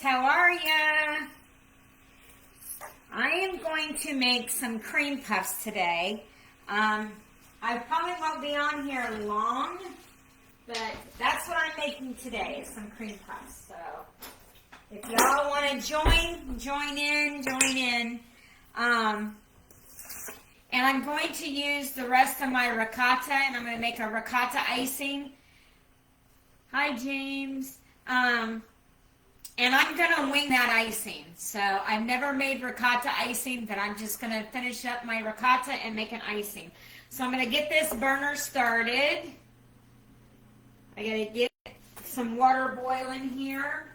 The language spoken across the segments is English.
how are ya? I am going to make some cream puffs today. I probably won't be on here long, but that's what I'm making today, is some cream puffs. So if y'all want to join in. And I'm going to use the rest of my ricotta, and I'm going to make a ricotta icing. Hi, James. And I'm going to wing that icing. So I've never made ricotta icing, but I'm just going to finish up my ricotta and make an icing. So I'm going to get this burner started. I got to get some water boiling here.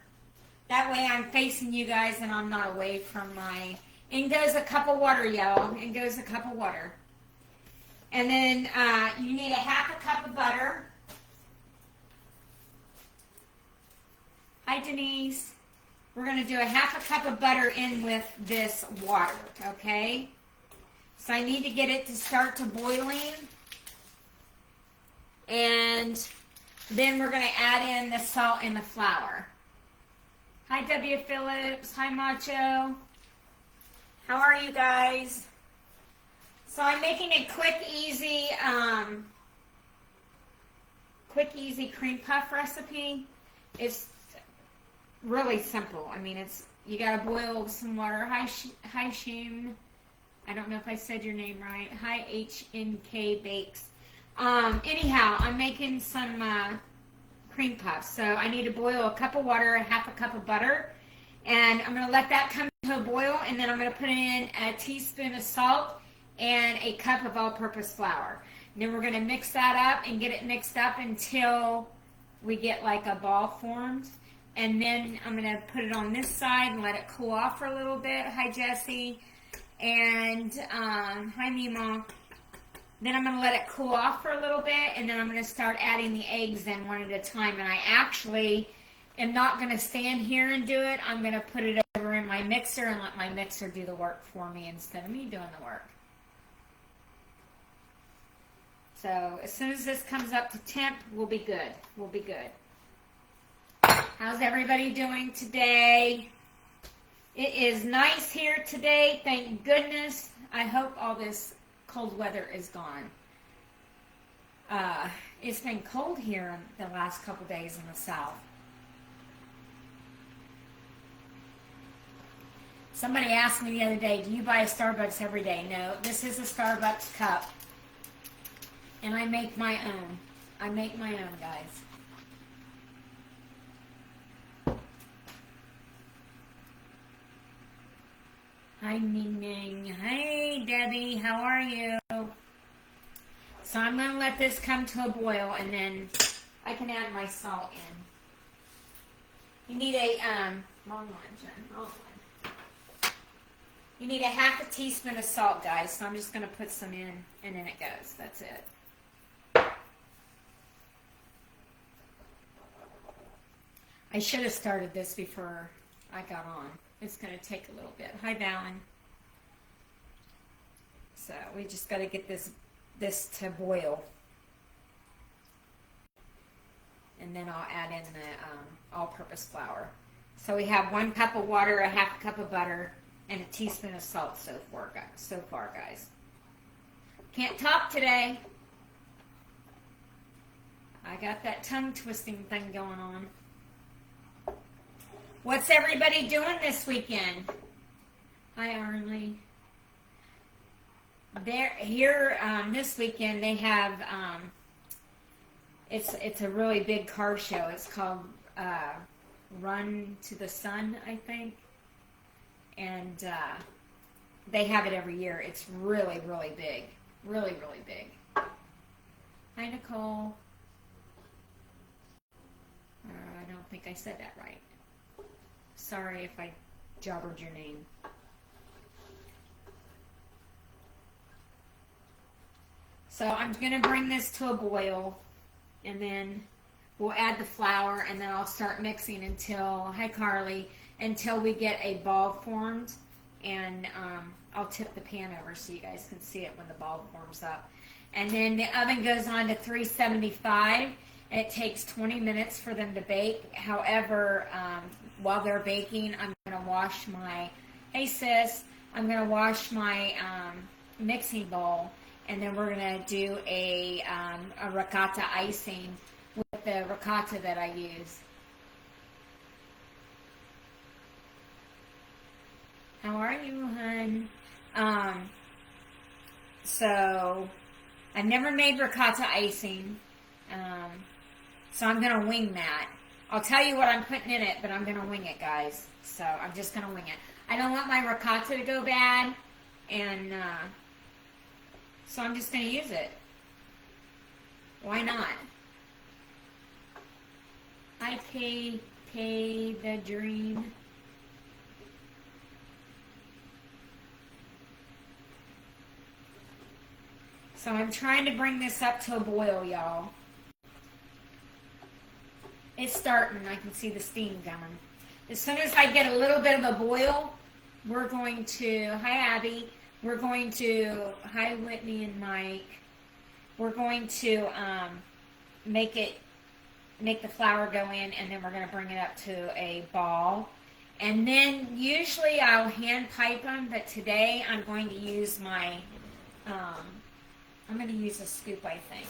That way I'm facing you guys and I'm not away from my... In goes a cup of water, y'all. In goes a cup of water. And then you need a half a cup of butter. Hi, Denise. We're going to do a half a cup of butter in with this water, okay? So I need to get it to start to boiling. And then we're going to add in the salt and the flour. Hi, W. Phillips. Hi, Macho. How are you guys? So I'm making a quick, easy cream puff recipe. It's really simple. I mean, you gotta boil some water. Hi, Shim. I don't know if I said your name right. Hi, HNK Bakes. Anyhow, I'm making some cream puffs. So I need to boil a cup of water, a half a cup of butter, and I'm gonna let that come to a boil, and then I'm gonna put in a teaspoon of salt and a cup of all-purpose flour. And then we're gonna mix that up and get it mixed up until we get like a ball formed. And then I'm going to put it on this side and let it cool off for a little bit. Hi, Jessie. And hi, Mima. Then I'm going to let it cool off for a little bit, and then I'm going to start adding the eggs in one at a time. And I actually am not going to stand here and do it. I'm going to put it over in my mixer and let my mixer do the work for me instead of me doing the work. So as soon as this comes up to temp, we'll be good. We'll be good. How's everybody doing today? It is nice here today, thank goodness. I hope all this cold weather is gone. It's been cold here the last couple days in the south. Somebody asked me the other day, do you buy a Starbucks every day? No, this is a Starbucks cup. And I make my own. I make my own, guys. Hi, Ning Ning. Hey, Debbie. How are you? So I'm going to let this come to a boil, and then I can add my salt in. You need a, wrong one, Jen. Wrong one. You need a half a teaspoon of salt, guys. So I'm just going to put some in, and then it goes. That's it. I should have started this before I got on. It's going to take a little bit. Hi, Valen. So we just got to get this to boil. And then I'll add in the all-purpose flour. So we have 1 cup of water, a half a cup of butter, and a teaspoon of salt so far, guys. Can't talk today. I got that tongue twisting thing going on. What's everybody doing this weekend? Hi, Arlie. This weekend they have it's a really big car show. It's called Run to the Sun, I think, and they have it every year. It's really, really big, really, really big. Hi, Nicole. I don't think I said that right. Sorry if I jobbered your name. So I'm going to bring this to a boil, and then we'll add the flour, and then I'll start mixing until, hi Carly, until we get a ball formed, and I'll tip the pan over so you guys can see it when the ball forms up. And then the oven goes on to 375, and it takes 20 minutes for them to bake. However, while they're baking, I'm going to wash my, hey sis, I'm going to wash my mixing bowl, and then we're going to do a ricotta icing with the ricotta that I use. How are you, hun? So I've never made ricotta icing, so I'm going to wing that. I'll tell you what I'm putting in it, but I'm going to wing it, guys. So I'm just going to wing it. I don't want my ricotta to go bad, and so I'm just going to use it. Why not? I pay the dream. So I'm trying to bring this up to a boil, y'all. It's starting. I can see the steam coming. As soon as I get a little bit of a boil, we're going to, hi Abby, we're going to, hi Whitney and Mike, we're going to make the flour go in, and then we're going to bring it up to a ball. And then usually I'll hand pipe them, but today I'm going to use my, I'm going to use a scoop, I think,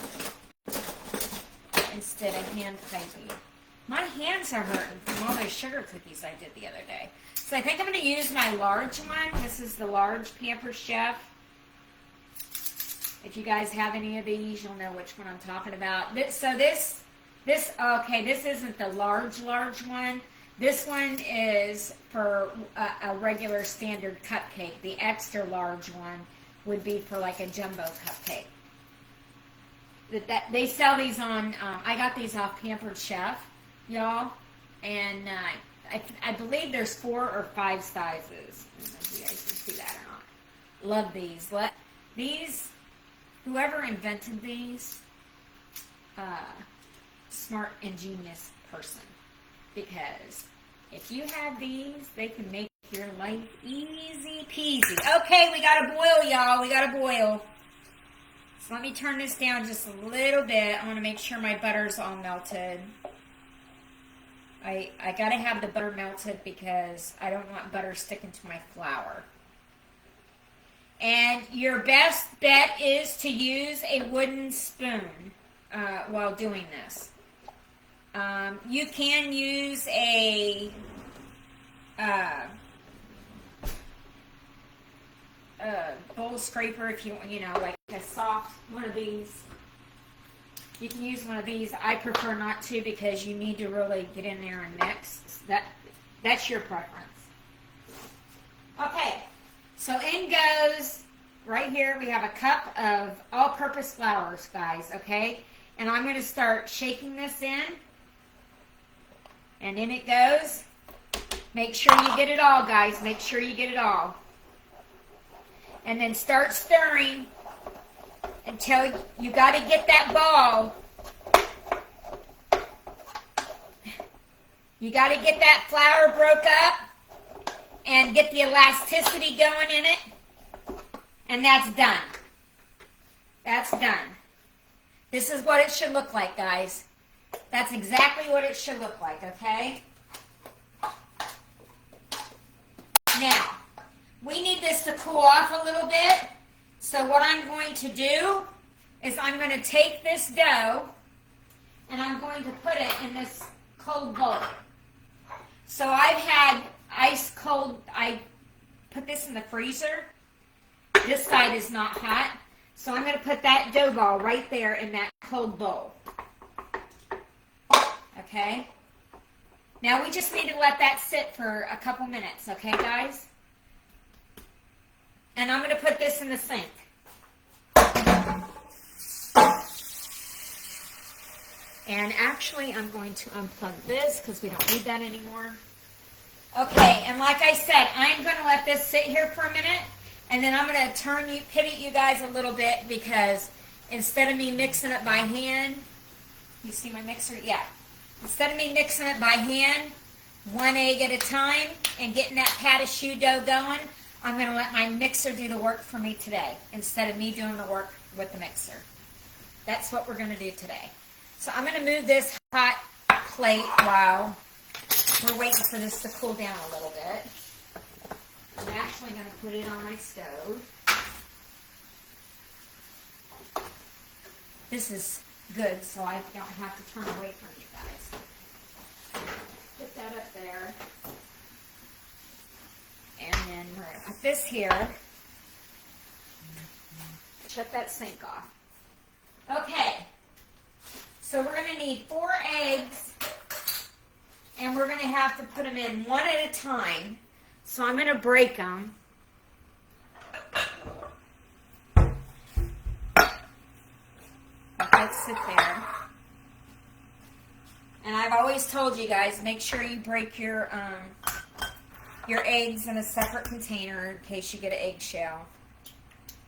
instead of hand piping. My hands are hurting from all those sugar cookies I did the other day. So I think I'm going to use my large one. This is the large Pampered Chef. If you guys have any of these, you'll know which one I'm talking about. This isn't the large one. This one is for a regular standard cupcake. The extra large one would be for like a jumbo cupcake. They sell these on, I got these off Pampered Chef, y'all, and I believe there's 4 or 5 sizes. I don't know if you guys can see that or not. Love these. These, whoever invented these, smart, ingenious person, because if you have these, they can make your life easy peasy. Okay, we got to boil, y'all. We got to boil. So let me turn this down just a little bit. I want to make sure my butter's all melted. I got to have the butter melted because I don't want butter sticking to my flour. And your best bet is to use a wooden spoon while doing this. You can use a bowl scraper if you know, like a soft one of these. You can use one of these. I prefer not to because you need to really get in there and mix. That's your preference. Okay, so in goes, right here we have a cup of all-purpose flours, guys, okay? And I'm going to start shaking this in. And in it goes. Make sure you get it all, guys. Make sure you get it all. And then start stirring until you got to get that ball. You got to get that flour broke up and get the elasticity going in it. And that's done. That's done. This is what it should look like, guys. That's exactly what it should look like, okay? Now, we need this to cool off a little bit. So what I'm going to do is I'm going to take this dough and I'm going to put it in this cold bowl. So I've had ice cold, I put this in the freezer. This side is not hot. So I'm going to put that dough ball right there in that cold bowl. Okay? Now we just need to let that sit for a couple minutes, okay guys? And I'm going to put this in the sink. And actually I'm going to unplug this because we don't need that anymore. Okay, and like I said, I'm going to let this sit here for a minute. And then I'm going to pivot you guys a little bit because instead of me mixing it by hand, you see my mixer? Yeah. Instead of me mixing it by hand, 1 egg at a time, and getting that pat of choux dough going, I'm going to let my mixer do the work for me today instead of me doing the work with the mixer. That's what we're going to do today. So I'm going to move this hot plate while we're waiting for this to cool down a little bit. I'm actually going to put it on my stove. This is good, so I don't have to turn away from you guys. Put that up there. And then we're going to put this here. Shut that sink off. Okay. So we're going to need 4 eggs. And we're going to have to put them in one at a time. So I'm going to break them. Let's sit there. And I've always told you guys, make sure you break your eggs in a separate container in case you get an eggshell.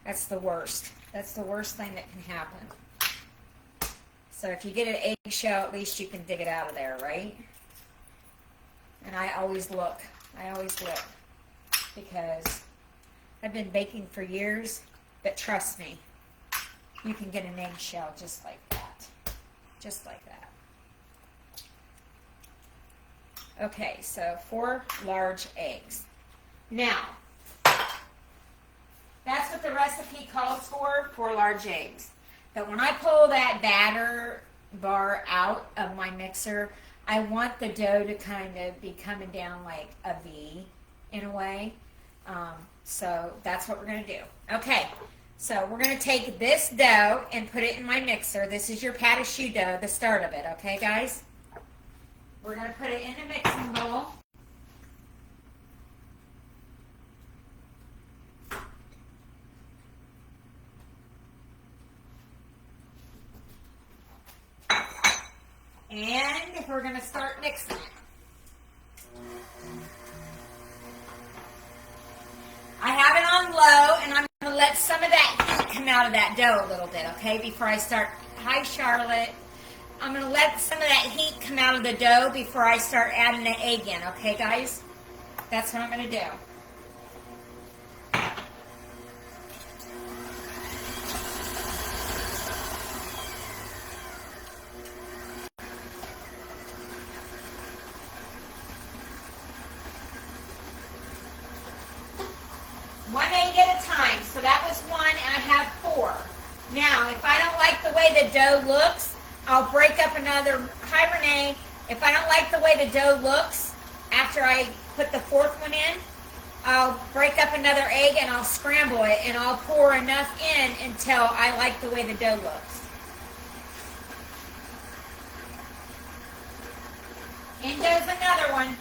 That's the worst. That's the worst thing that can happen. So if you get an eggshell, at least you can dig it out of there, right? And I always look. Because I've been baking for years, but trust me, you can get an eggshell just like that. Just like that. Okay, so 4 large eggs. Now, that's what the recipe calls for 4 large eggs. But when I pull that batter bar out of my mixer, I want the dough to kind of be coming down like a V in a way. So that's what we're going to do. Okay, so we're going to take this dough and put it in my mixer. This is your pat a choux dough, the start of it, okay guys? We're going to put it in a mixing bowl. And we're going to start mixing it. I have it on low, and I'm going to let some of that heat come out of that dough a little bit, okay, before I start. Hi, Charlotte. I'm going to let some of that heat come out of the dough before I start adding the egg in, okay, guys? That's what I'm going to do. One egg at a time. So that was 1, and I have 4. Now, if I don't like the way the dough looks, I'll break up another. Hi, Renee. If I don't like the way the dough looks after I put the 4th one in, I'll break up another egg and I'll scramble it, and I'll pour enough in until I like the way the dough looks. In goes another one.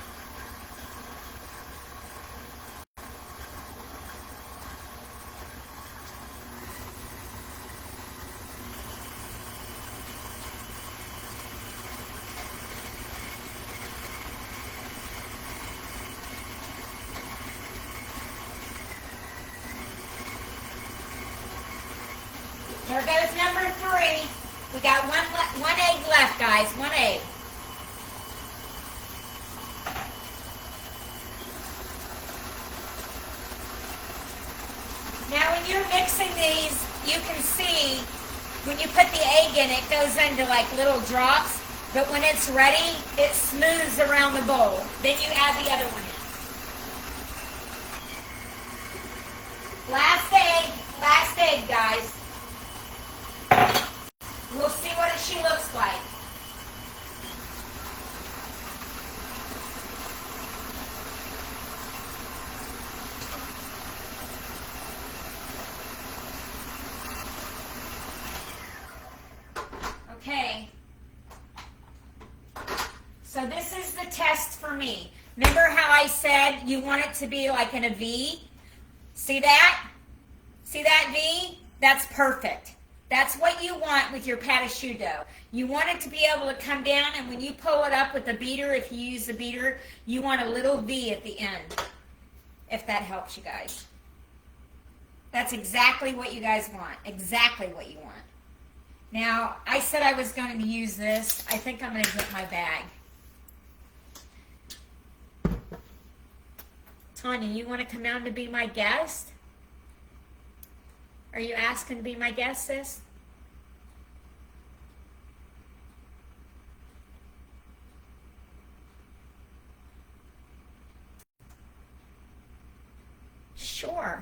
There goes number 3. We got one egg left, guys. 1 egg. Now, when you're mixing these, you can see when you put the egg in, it goes into like little drops. But when it's ready, it smooths around the bowl. Then you add the other one in. Last egg, guys. We'll see what she looks like. Okay. So this is the test for me. Remember how I said you want it to be like in a V? See that? See that V? That's perfect. That's what you want with your pat a choux dough. You want it to be able to come down, and when you pull it up with the beater, if you use the beater, you want a little V at the end, if that helps you guys. That's exactly what you guys want. Exactly what you want. Now, I said I was going to use this. I think I'm going to get my bag. Tanya, you want to come down to be my guest? Are you asking to be my guest, sis?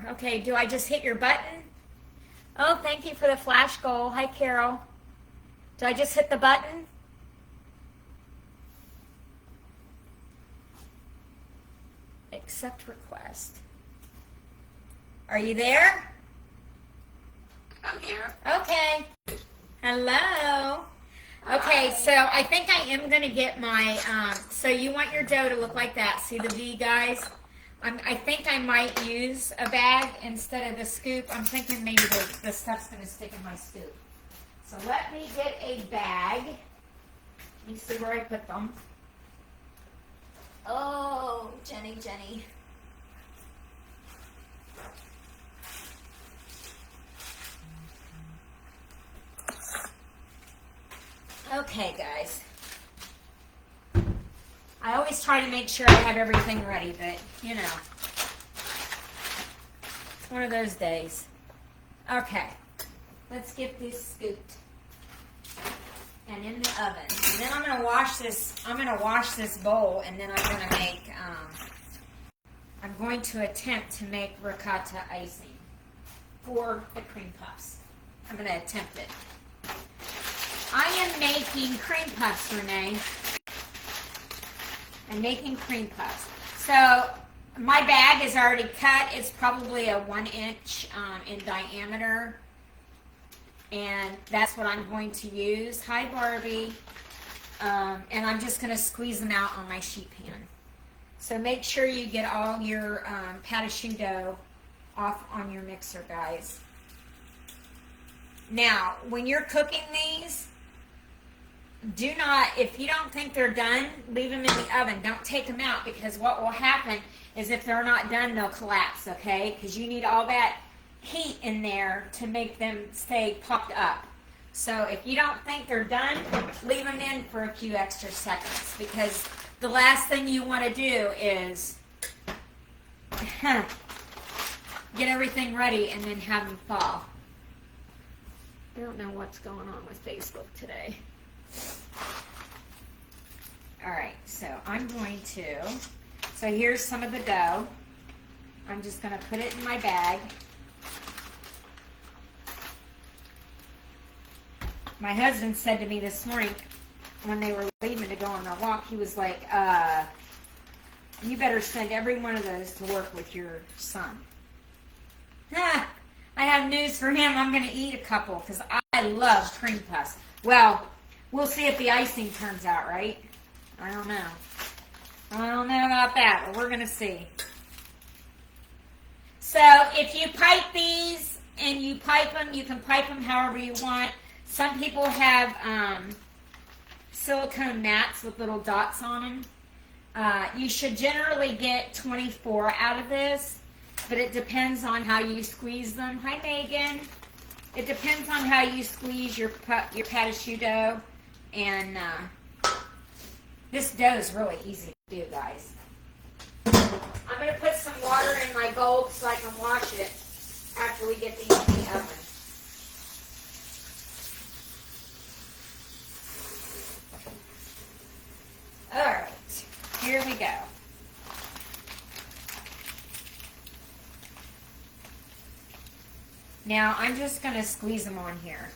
more. Okay, do I just hit your button? Oh, thank you for the flash goal. Hi, Carol. Do I just hit the button? Accept request. Are you there? I'm here. Okay. Hello. Okay, so I think I am going to get my, so you want your dough to look like that. See the V, guys? I think I might use a bag instead of the scoop. I'm thinking maybe the stuff's going to stick in my scoop. So let me get a bag. Let me see where I put them. Oh, Jenny. Okay, guys. I always try to make sure I have everything ready, but, you know, it's one of those days. Okay, let's get this scooped and in the oven. And then I'm going to wash this bowl, and then I'm going to attempt to make ricotta icing for the cream puffs. I'm going to attempt it. I am making cream puffs, Renee. I'm making cream puffs. So my bag is already cut. It's probably a 1 inch in diameter. And that's what I'm going to use. Hi, Barbie. And I'm just going to squeeze them out on my sheet pan. So make sure you get all your pâte à choux dough off on your mixer, guys. Now, when you're cooking these, do not, if you don't think they're done, leave them in the oven. Don't take them out, because what will happen is if they're not done, they'll collapse, okay? Because you need all that heat in there to make them stay popped up. So if you don't think they're done, leave them in for a few extra seconds, because the last thing you want to do is get everything ready and then have them fall. I don't know what's going on with Facebook today. Alright, so I'm going to, so here's some of the dough. I'm just going to put it in my bag. My husband said to me this morning when they were leaving to go on their walk, he was like, you better send every one of those to work with your son. I have news for him. I'm going to eat a couple because I love cream puffs. Well, we'll see if the icing turns out right. I don't know. I don't know about that, but we're going to see. So if you pipe these and you pipe them, you can pipe them however you want. Some people have silicone mats with little dots on them. You should generally get 24 out of this, but it depends on how you squeeze them. Hi, Megan. It depends on how you squeeze your pâte à choux dough. And this dough is really easy to do, guys. I'm going to put some water in my bowl so I can wash it after we get these in the oven. Alright, here we go. Now I'm just going to squeeze them on here.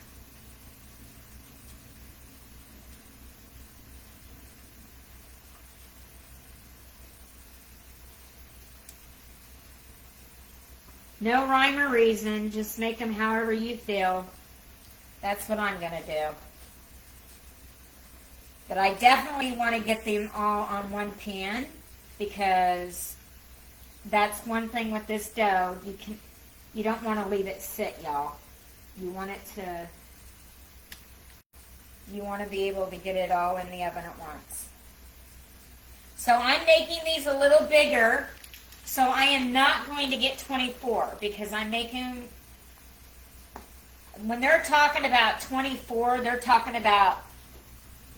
No rhyme or reason, just make them however you feel. That's what I'm going to do. But I definitely want to get them all on one pan, because that's one thing with this dough. You don't want to leave it sit, y'all. You want to be able to get it all in the oven at once. So I'm making these a little bigger. So I am not going to get 24, because I'm making, when they're talking about 24, they're talking about,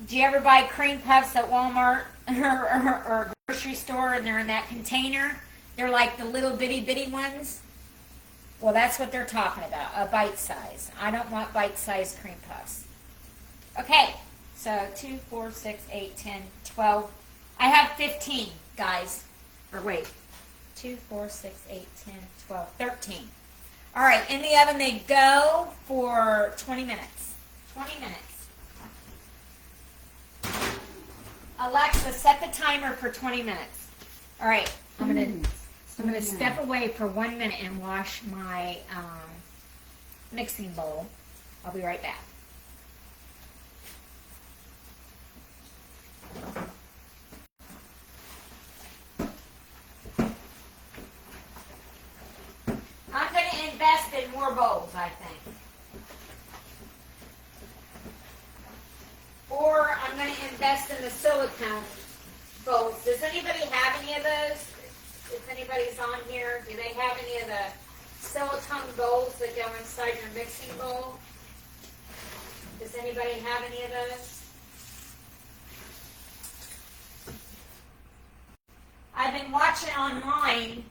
do you ever buy cream puffs at Walmart or grocery store and they're in that container? They're like the little bitty ones. Well, that's what they're talking about, a bite size. I don't want bite-sized cream puffs. Okay, so 2, 4, 6, 8, 10, 12. I have 15, guys. Or wait. 2, 4, 6, 8, 10, 12, 13. All right, in the oven they go for 20 minutes. 20 minutes. Alexa, set the timer for 20 minutes. All right, I'm gonna step away for 1 minute and wash my mixing bowl. I'll be right back. I'm going to invest in more bowls, I think. Or I'm going to invest in the silicone bowls. Does anybody have any of those? If anybody's on here, do they have any of the silicone bowls that go inside your mixing bowl? Does anybody have any of those? I've been watching online,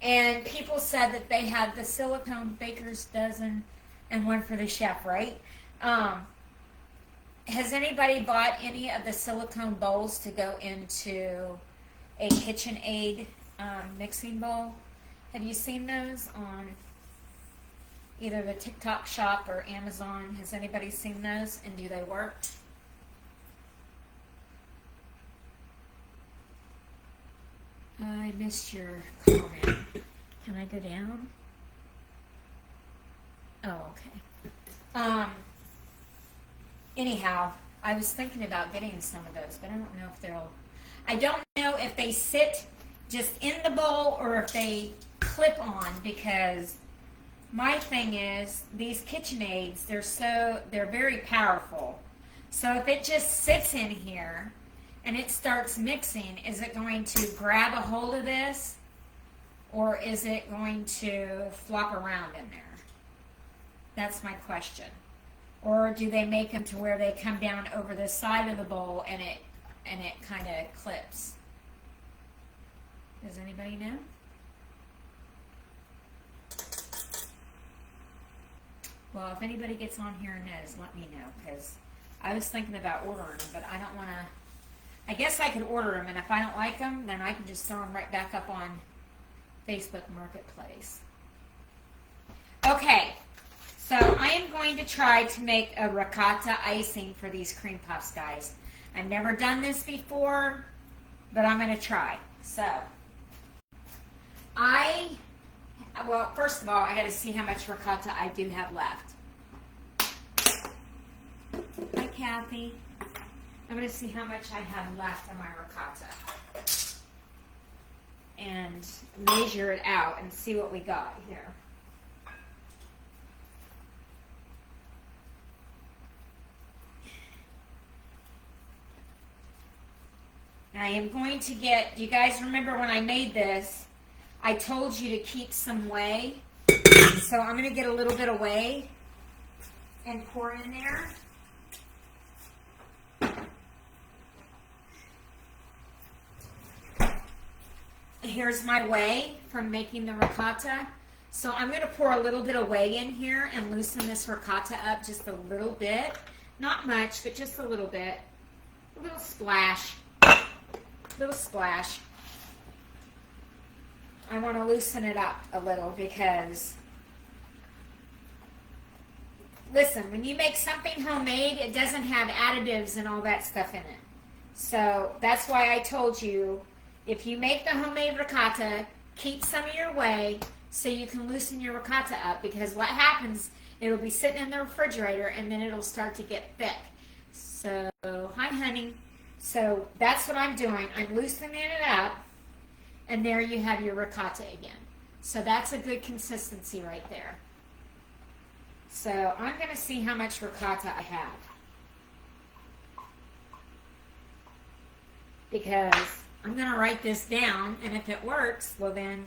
and people said that they had the silicone baker's dozen and one for the chef, right? Has anybody bought any of the silicone bowls to go into a KitchenAid mixing bowl? Have you seen those on either the TikTok shop or Amazon? Has anybody seen those, and do they work? I missed your comment. Can I go down? Oh, okay. Anyhow, I was thinking about getting some of those, but I don't know if I don't know if they sit just in the bowl or if they clip on, because my thing is these KitchenAids, they're very powerful. So if it just sits in here and it starts mixing, is it going to grab a hold of this, or is it going to flop around in there? That's my question. Or do they make them to where they come down over the side of the bowl and it kind of clips? Does anybody know? Well, if anybody gets on here and knows, let me know, because I was thinking about ordering them, but I don't want to. I guess I could order them, and if I don't like them, then I can just throw them right back up on Facebook Marketplace. Okay, so I am going to try to make a ricotta icing for these cream puffs, guys. I've never done this before, but I'm going to try. So, well, first of all, I got to see how much ricotta I do have left. Hi, Kathy. I'm going to see how much I have left of my ricotta and measure it out and see what we got here. I am going to get, do you guys remember when I made this, I told you to keep some whey. So I'm going to get a little bit of whey and pour in there. Here's my whey from making the ricotta. So I'm going to pour a little bit of whey in here and loosen this ricotta up just a little bit. Not much, but just a little bit. A little splash. Little splash. I want to loosen it up a little because, listen, when you make something homemade, it doesn't have additives and all that stuff in it. So that's why I told you, if you make the homemade ricotta, keep some of your whey so you can loosen your ricotta up, because what happens, it'll be sitting in the refrigerator and then it'll start to get thick. So, hi honey. So that's what I'm doing. I'm loosening it up, and there you have your ricotta again. So that's a good consistency right there. So I'm going to see how much ricotta I have, because I'm going to write this down, and if it works, well then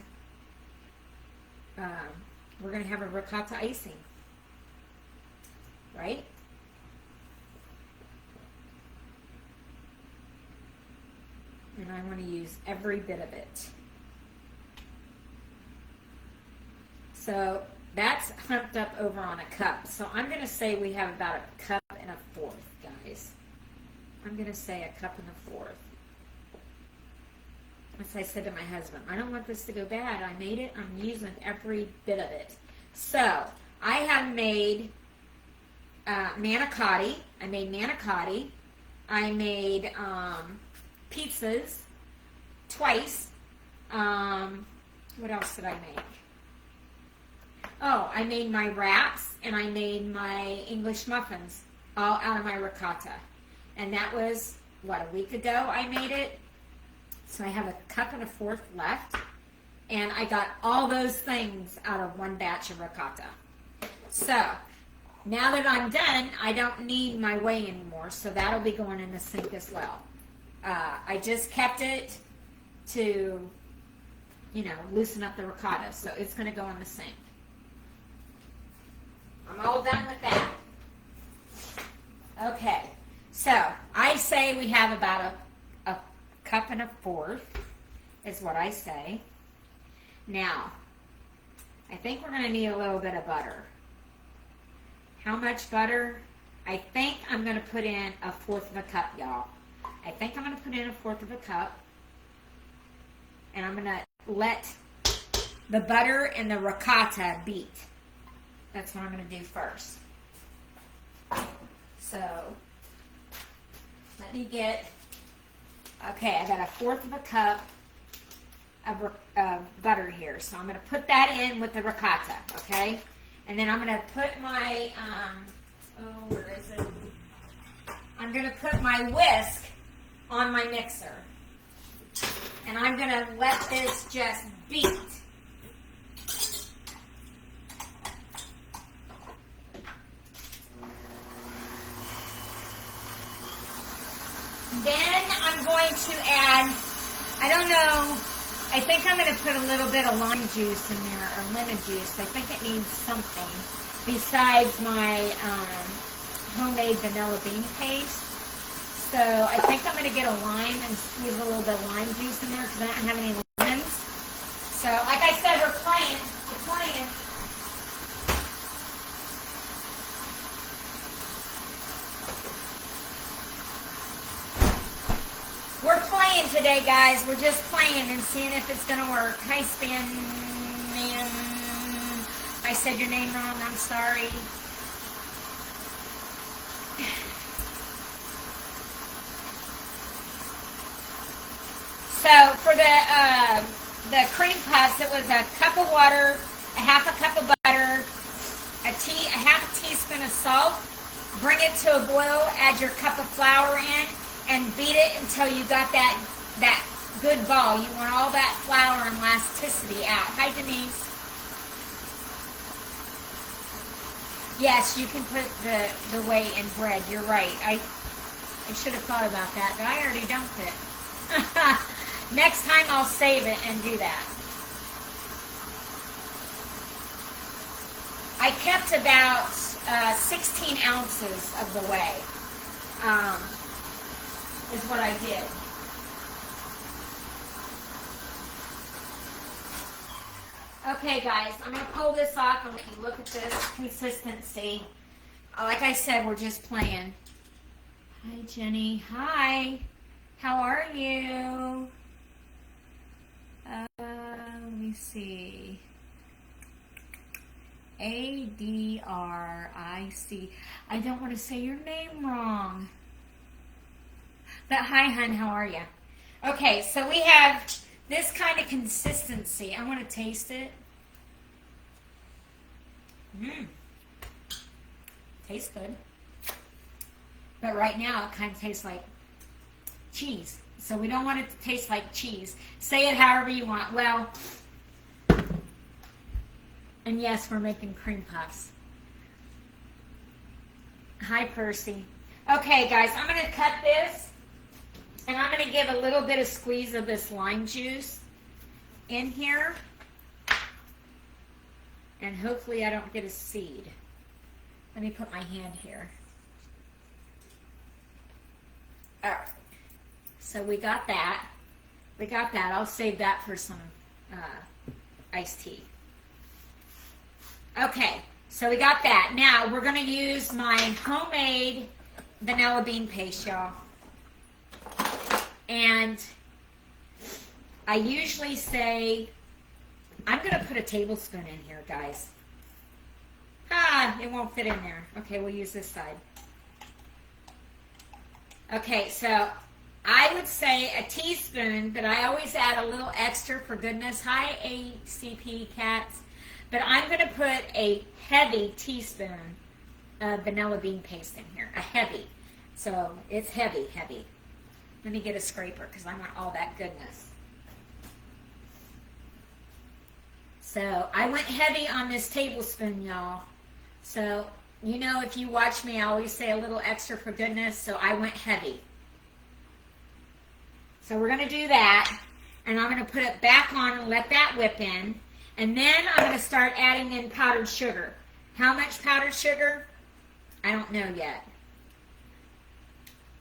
we're going to have a ricotta icing, right? And I want to use every bit of it. So that's humped up over on a cup. So I'm going to say we have about a cup and a fourth, guys. I'm going to say a cup and a fourth. As I said to my husband, I don't want this to go bad. I made it. I'm using every bit of it. So, I have made manicotti. I made manicotti. I made pizzas twice. What else did I make? Oh, I made my wraps and I made my English muffins all out of my ricotta. And that was, what, a week ago I made it. So I have a cup and a fourth left. And I got all those things out of one batch of ricotta. So, now that I'm done, I don't need my whey anymore. So that'll be going in the sink as well. I just kept it to, you know, loosen up the ricotta. So it's going to go in the sink. I'm all done with that. Okay. So, I say we have about a cup and a fourth is what I say. Now, I think we're going to need a little bit of butter. How much butter? I think I'm going to put in a fourth of a cup, y'all. I think I'm going to put in a fourth of a cup. And I'm going to let the butter and the ricotta beat. That's what I'm going to do first. So, let me get, okay, I got a fourth of a cup of butter here. So I'm going to put that in with the ricotta, okay? And then I'm going to put my, where is it? I'm going to put my whisk on my mixer. And I'm going to let this just beat. Then I'm going to add, I don't know, I think I'm going to put a little bit of lime juice in there, or lemon juice. I think it needs something besides my homemade vanilla bean paste. So I think I'm going to get a lime and squeeze a little bit of lime juice in there because I don't have any lemons. So like I said, we're playing. We're playing today, guys. We're just playing and seeing if it's going to work. Hi, Spin. I said your name wrong. I'm sorry. So, for the cream puffs, it was a cup of water, a half a cup of butter, a half a teaspoon of salt. Bring it to a boil. Add your cup of flour in. And beat it until you got that good ball. You want all that flour and elasticity out. Hi, Denise. Yes, you can put the whey in bread. You're right. I should have thought about that, but I already dumped it. Next time I'll save it and do that. I kept about 16 ounces of the whey. Is what I did. Okay, guys, I'm going to pull this off and let you look at this consistency. Like I said, we're just playing. Hi, Jenny. Hi. How are you? Let me see. ADRIC. I don't want to say your name wrong. But hi, hun, how are you? Okay, so we have this kind of consistency. I want to taste it. Tastes good. But right now, it kind of tastes like cheese. So we don't want it to taste like cheese. Say it however you want. Well, and yes, we're making cream puffs. Hi, Percy. Okay, guys, I'm going to cut this. And I'm going to give a little bit of squeeze of this lime juice in here. And hopefully I don't get a seed. Let me put my hand here. Alright. So we got that. I'll save that for some iced tea. Okay. So we got that. Now we're going to use my homemade vanilla bean paste, y'all. And I usually say, I'm going to put a tablespoon in here, guys. It won't fit in there. Okay, we'll use this side. Okay, so I would say a teaspoon, but I always add a little extra for goodness. Hi, ACP cats. But I'm going to put a heavy teaspoon of vanilla bean paste in here. A heavy. So it's heavy, heavy. Let me get a scraper because I want all that goodness. So I went heavy on this tablespoon, y'all. So, you know, if you watch me, I always say a little extra for goodness. So I went heavy. So we're going to do that. And I'm going to put it back on and let that whip in. And then I'm going to start adding in powdered sugar. How much powdered sugar? I don't know yet.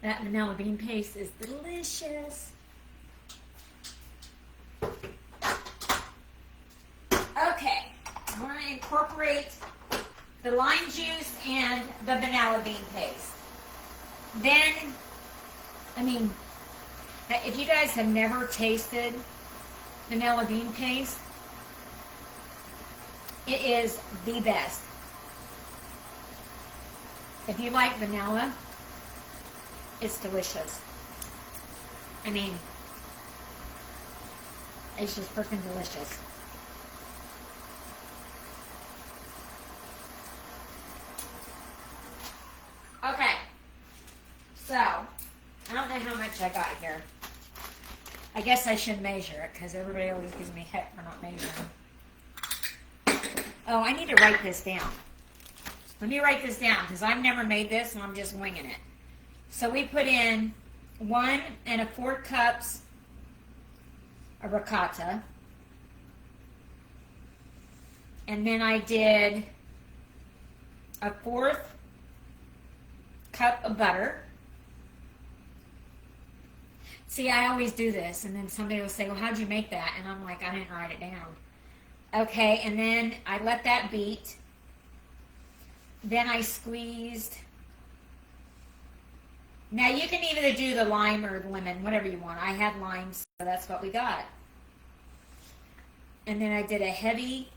That vanilla bean paste is delicious. Okay, we're going to incorporate the lime juice and the vanilla bean paste. Then, I mean, if you guys have never tasted vanilla bean paste, it is the best. If you like vanilla, it's delicious. I mean, it's just freaking delicious. Okay, so I don't know how much I got here. I guess I should measure it because everybody always gives me heck for not measuring. Oh, I need to write this down. Let me write this down because I've never made this and I'm just winging it. So we put in 1 1/4 cups of ricotta. And then I did 1/4 cup of butter. See, I always do this, and then somebody will say, well, how'd you make that? And I'm like, I didn't write it down. Okay, and then I let that beat. Then I squeezed. Now, you can either do the lime or the lemon, whatever you want. I had limes, so that's what we got. And then I did a heavy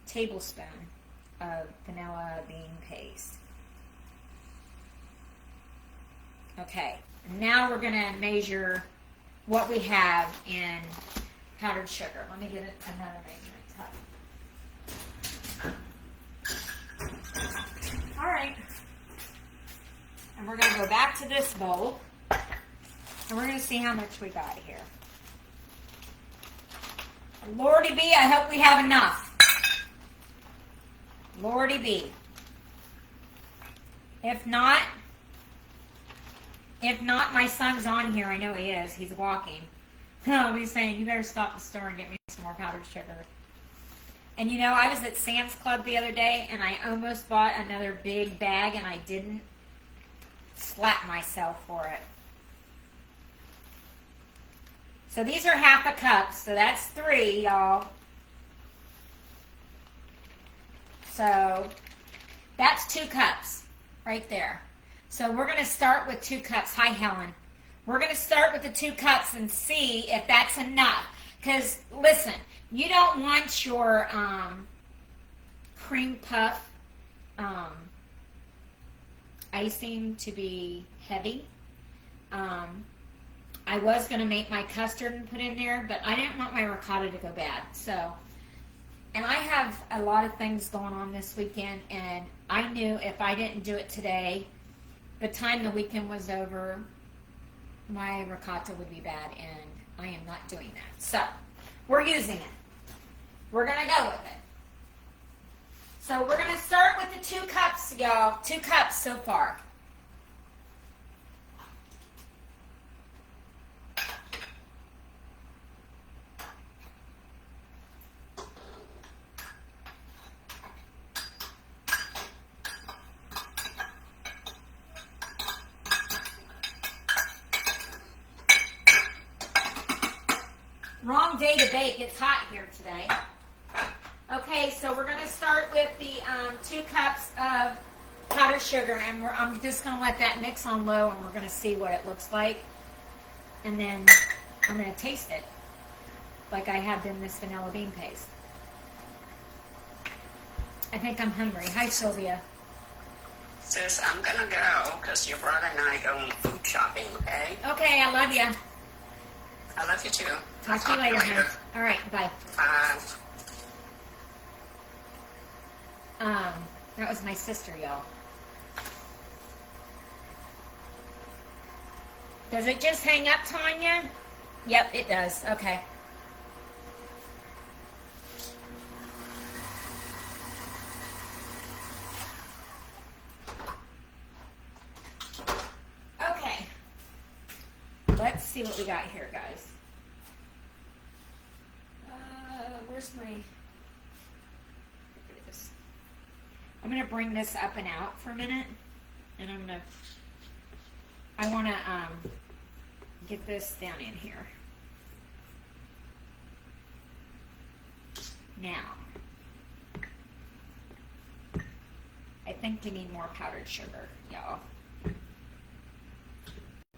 tablespoon of vanilla bean paste. Okay, now we're going to measure what we have in powdered sugar. Let me get another measurement cup. All right. And we're going to go back to this bowl. And we're going to see how much we got here. Lordy be, I hope we have enough. Lordy be. If not, my son's on here. I know he is. He's walking. I'll be saying, you better stop the store and get me some more powdered sugar. And you know, I was at Sam's Club the other day, and I almost bought another big bag, and I didn't. Slap myself for it. So these are 1/2 cup, so that's 3, y'all. So that's 2 cups right there. So we're going to start with 2 cups. Hi, Helen. We're going to start with the 2 cups and see if that's enough. Because, listen, you don't want your cream puff icing to be heavy. I was going to make my custard and put in there, but I didn't want my ricotta to go bad. So, and I have a lot of things going on this weekend, and I knew if I didn't do it today, the time the weekend was over, my ricotta would be bad, and I am not doing that. So, we're using it. We're going to go with it. So we're going to start with the 2 cups, y'all. 2 cups so far. Wrong day to bake. It's hot here today. Okay, so we're going to start with the 2 cups of powdered sugar, and I'm just going to let that mix on low, and we're going to see what it looks like. And then I'm going to taste it like I have in this vanilla bean paste. I think I'm hungry. Hi, Sylvia. Sis, I'm gonna go because your brother and I going food shopping, okay? Okay, I love you. I love you too. Talk to you later, honey. All right, bye. Bye. That was my sister, y'all. Does it just hang up, Tanya? Yep, it does. Okay. Okay. Let's see what we got here, guys. Where's my... Here it is. I'm going to bring this up and out for a minute. And I'm going to... I want to get this down in here. Now, I think we need more powdered sugar, y'all.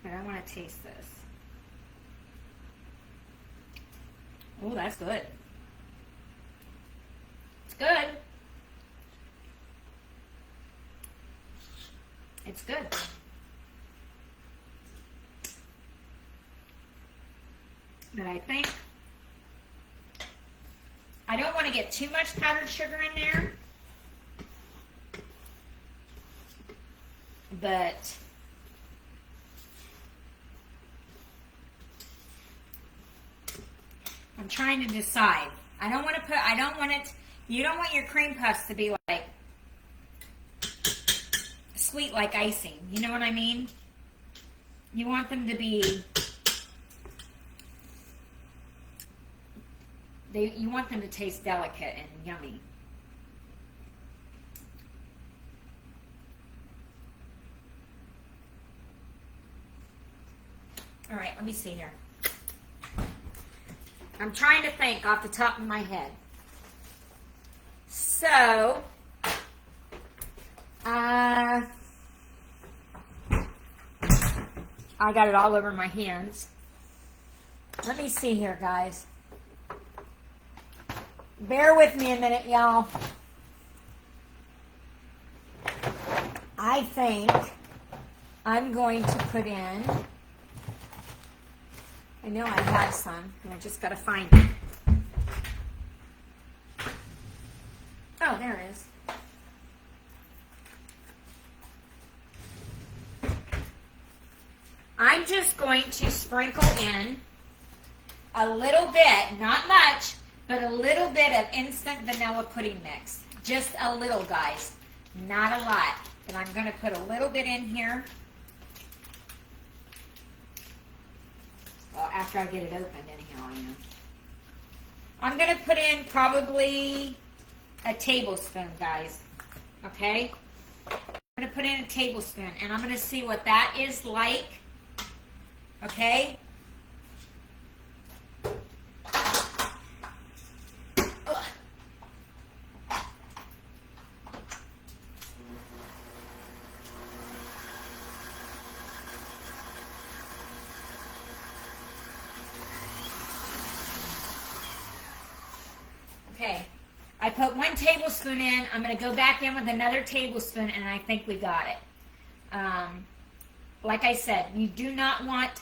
But I want to taste this. Oh, that's good. It's good. It's good. But I think I don't want to get too much powdered sugar in there. But I'm trying to decide. I don't want it, you don't want your cream puffs to be like sweet like icing. You know what I mean? You want them to be, you want them to taste delicate and yummy. All right, let me see here. I'm trying to think off the top of my head. So, I got it all over my hands. Let me see here, guys. Bear with me a minute, y'all. I think I'm going to put in, I know I have some, and I just got to find it. Oh, there it is. I'm just going to sprinkle in a little bit, not much, but a little bit of instant vanilla pudding mix. Just a little, guys. Not a lot. And I'm going to put a little bit in here. Well, after I get it opened, anyhow, I am. I'm going to put in probably a tablespoon, guys. Okay? I'm going to put in a tablespoon, and I'm going to see what that is like. Okay? Okay, I put 1 tablespoon in. I'm going to go back in with another tablespoon, and I think we got it. Like I said, you do not want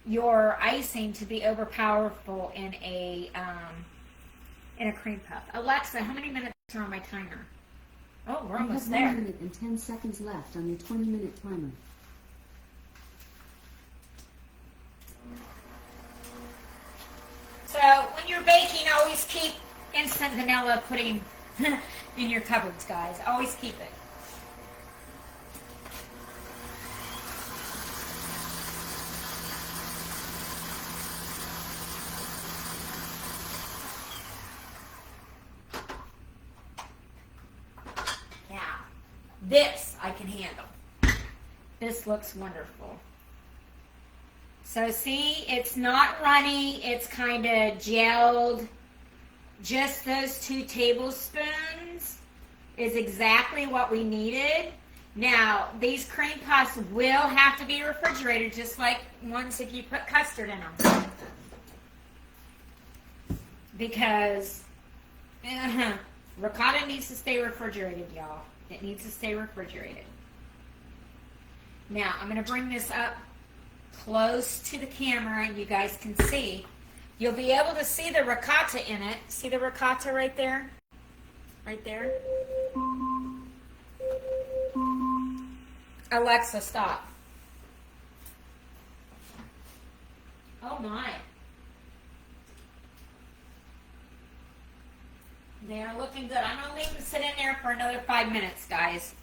your icing to be overpowerful in a cream puff. Alexa, how many minutes are on my timer? Oh, we're almost there. You have 1 minute and 10 seconds left on your 20-minute timer. So when you're baking, always keep instant vanilla pudding in your cupboards, guys. Always keep it. Now, this I can handle. This looks wonderful. So see, it's not runny, it's kind of gelled. Just those 2 tablespoons is exactly what we needed. Now, these cream puffs will have to be refrigerated, just like ones if you put custard in them. because ricotta needs to stay refrigerated, y'all. It needs to stay refrigerated. Now, I'm going to bring this up close to the camera and you guys can see. You'll be able to see the ricotta in it. See the ricotta right there? Right there? Alexa, stop. Oh my. They are looking good. I'm going to leave them sit in there for another 5 minutes, guys.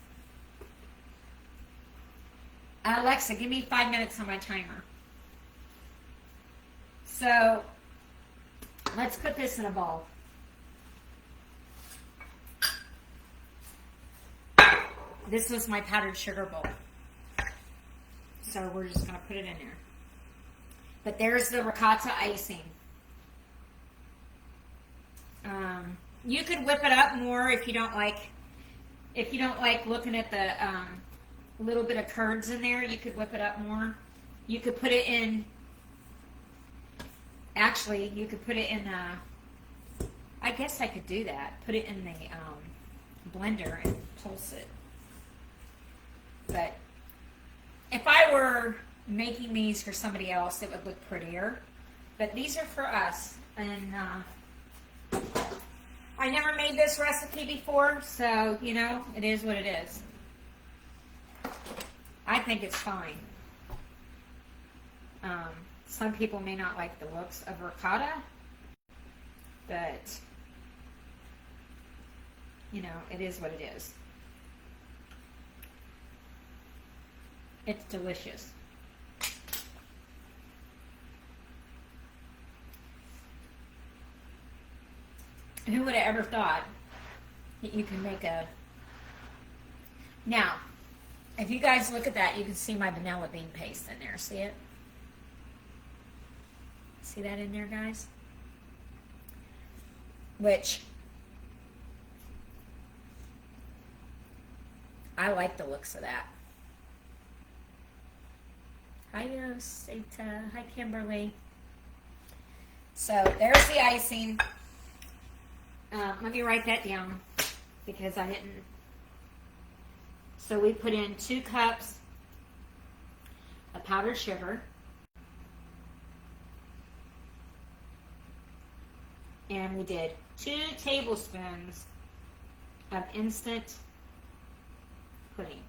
Alexa, give me 5 minutes on my timer. So, let's put this in a bowl. This was my powdered sugar bowl. So, we're just going to put it in there. But there's the ricotta icing. You could whip it up more if you don't like looking at the little bit of curds in there. You could whip it up more. You could put it in. Actually, you could put it in. I guess I could do that. Put it in the blender and pulse it. But if I were making these for somebody else, it would look prettier. But these are for us, and I never made this recipe before, so, you know, it is what it is. I think it's fine. Some people may not like the looks of ricotta, but, you know, it is what it is. It's delicious. Who would have ever thought that you can make a... Now, if you guys look at that, you can see my vanilla bean paste in there. See it? See that in there, guys? Which, I like the looks of that. Hi, Rosita. Hi, Kimberly. So, there's the icing. Let me write that down because I didn't. So we put in 2 cups of powdered sugar. And we did 2 tablespoons of instant pudding.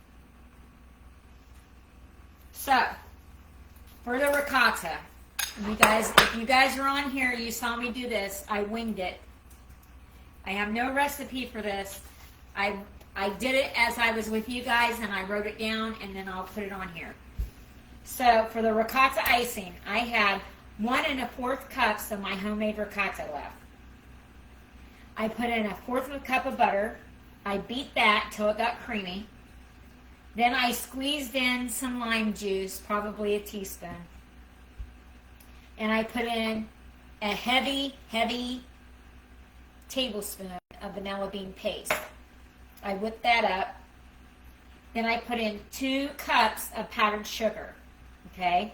So, for the ricotta, you guys, if you guys are on here, you saw me do this. I winged it. I have no recipe for this. I did it as I was with you guys, and I wrote it down, and then I'll put it on here. So for the ricotta icing, I had 1 1/4 cups of my homemade ricotta left. I put in 1/4 cup of butter. I beat that till it got creamy. Then I squeezed in some lime juice, probably a teaspoon. And I put in a heavy tablespoon of vanilla bean paste. I whipped that up. Then I put in 2 cups of powdered sugar. Okay?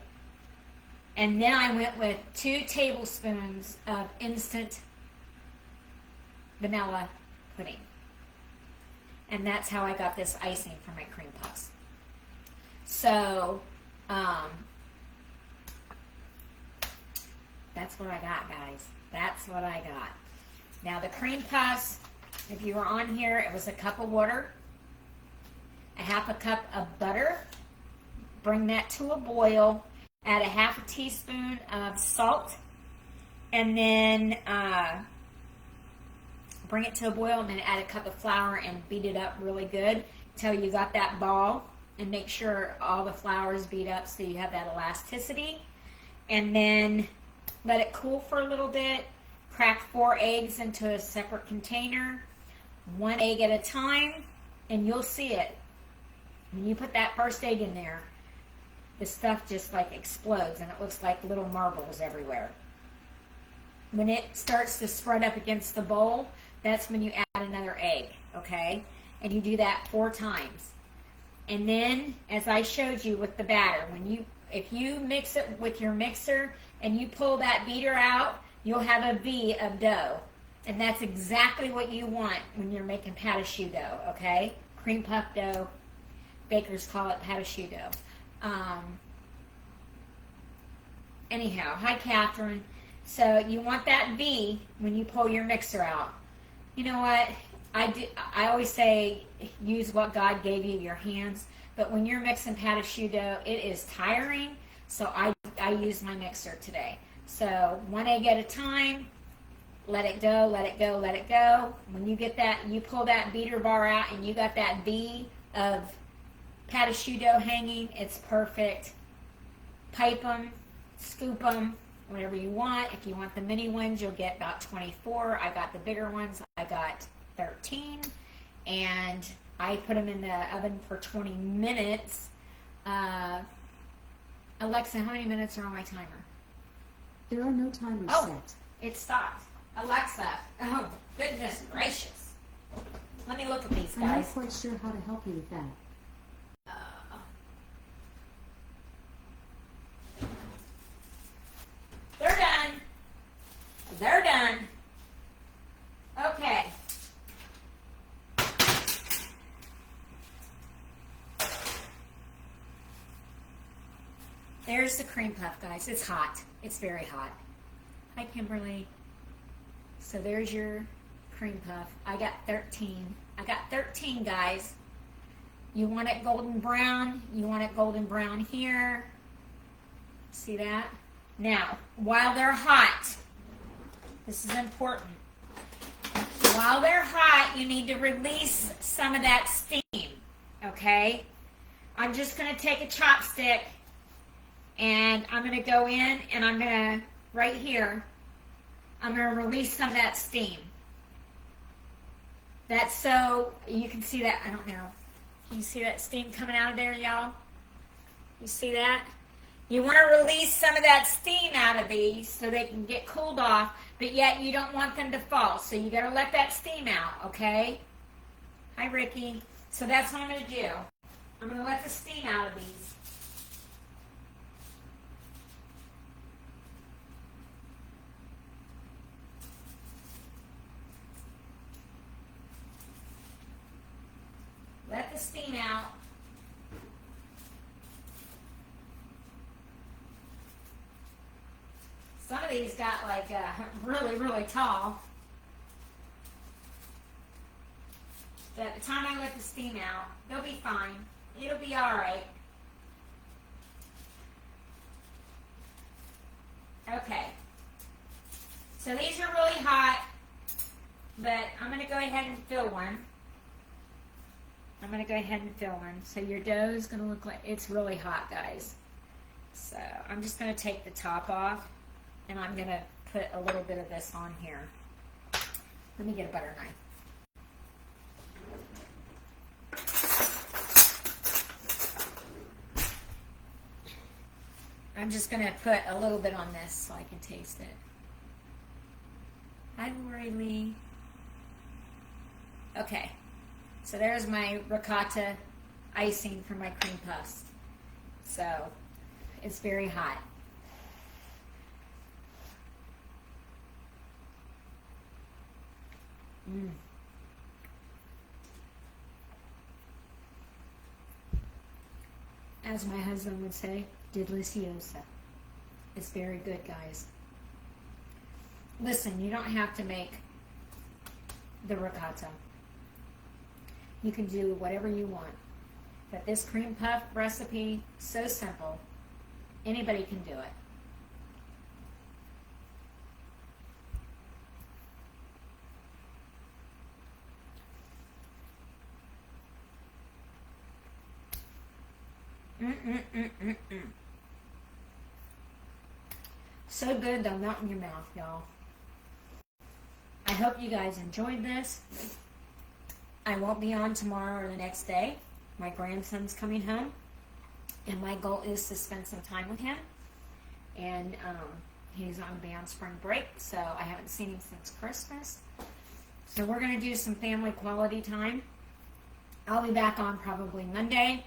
And then I went with 2 tablespoons of instant vanilla pudding. And that's how I got this icing for my cream puffs. So, that's what I got, guys. That's what I got. Now, the cream puffs, if you were on here, it was a cup of water, a 1/2 cup of butter. Bring that to a boil. Add a 1/2 teaspoon of salt. And then bring it to a boil, and then add a cup of flour and beat it up really good until you got that ball. And make sure all the flour is beat up so you have that elasticity. And then let it cool for a little bit. Crack 4 eggs into a separate container, 1 egg at a time, and you'll see it. When you put that first egg in there, the stuff just like explodes, and it looks like little marbles everywhere. When it starts to spread up against the bowl, that's when you add another egg, okay? And you do that 4 times. And then, as I showed you with the batter, if you mix it with your mixer and you pull that beater out, you'll have a V of dough. And that's exactly what you want when you're making pâte à choux dough, okay? Cream puff dough. Bakers call it pâte à choux dough. Anyhow, hi Catherine. So you want that V when you pull your mixer out. You know what? I always say use what God gave you, your hands. But when you're mixing pâte à choux dough, it is tiring. So I use my mixer today. So 1 egg at a time. Let it go, let it go, let it go. When you get that, you pull that beater bar out and you got that V of pâte à choux dough hanging. It's perfect. Pipe them, scoop them, whatever you want. If you want the mini ones, you'll get about 24. I got the bigger ones. I got 13. And I put them in the oven for 20 minutes. Alexa, how many minutes are on my timer? There are no timers Oh, set. it stopped. Alexa, oh, goodness gracious. Let me look at these I'm not guys. quite sure how to help you with that. They're done. They're done. Okay. There's the cream puff, guys. It's hot. It's very hot. Hi, Kimberly. So there's your cream puff. I got 13. I got 13, guys. You want it golden brown. You want it golden brown here. See that? Now, while they're hot, this is important. While they're hot, you need to release some of that steam, okay? I'm just going to take a chopstick and I'm going to go in and I'm going to, right here, I'm going to release some of that steam. That's so, you can see that, I don't know. Can you see that steam coming out of there, y'all? You see that? You want to release some of that steam out of these so they can get cooled off, but yet you don't want them to fall. So you got to let that steam out, okay? Hi, Ricky. So that's what I'm going to do. I'm going to let the steam out of these. Let the steam out. Some of these got like really, really tall. But at the time I let the steam out, they'll be fine. It'll be all right. Okay. So these are really hot, but I'm going to go ahead and fill one. I'm going to go ahead and fill one. So your dough is going to look like, it's really hot, guys. So I'm just going to take the top off, and I'm going to put a little bit of this on here. Let me get a butter knife. I'm just going to put a little bit on this so I can taste it. Hi, Lori Lee. Okay. So there's my ricotta icing for my cream puffs. So it's very hot. As my husband would say, deliciosa. It's very good, guys. Listen, you don't have to make the ricotta. You can do whatever you want. But this cream puff recipe, so simple. Anybody can do it. So good, they'll melt in your mouth, y'all. I hope you guys enjoyed this. I won't be on tomorrow or the next day. My grandson's coming home, and my goal is to spend some time with him. And he's on band spring break, so I haven't seen him since Christmas. So we're going to do some family quality time. I'll be back on probably Monday.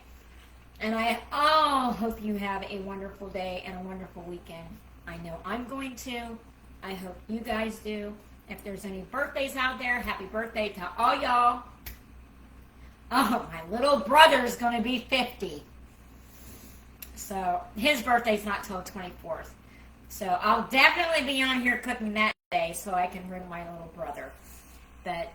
And I all hope you have a wonderful day and a wonderful weekend. I know I'm going to. I hope you guys do. If there's any birthdays out there, happy birthday to all y'all. Oh, my little brother's going to be 50. So, his birthday's not till the 24th. So, I'll definitely be on here cooking that day so I can ring my little brother. But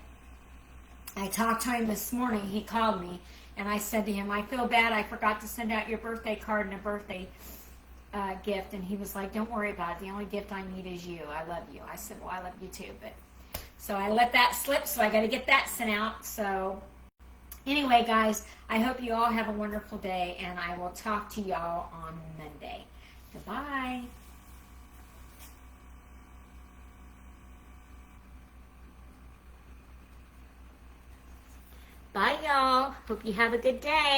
I talked to him this morning. He called me, and I said to him, I feel bad. I forgot to send out your birthday card and a birthday gift. And he was like, don't worry about it. The only gift I need is you. I love you. I said, well, I love you too. So, I let that slip, so I got to get that sent out. So, anyway, guys, I hope you all have a wonderful day, and I will talk to y'all on Monday. Goodbye. Bye, y'all. Hope you have a good day.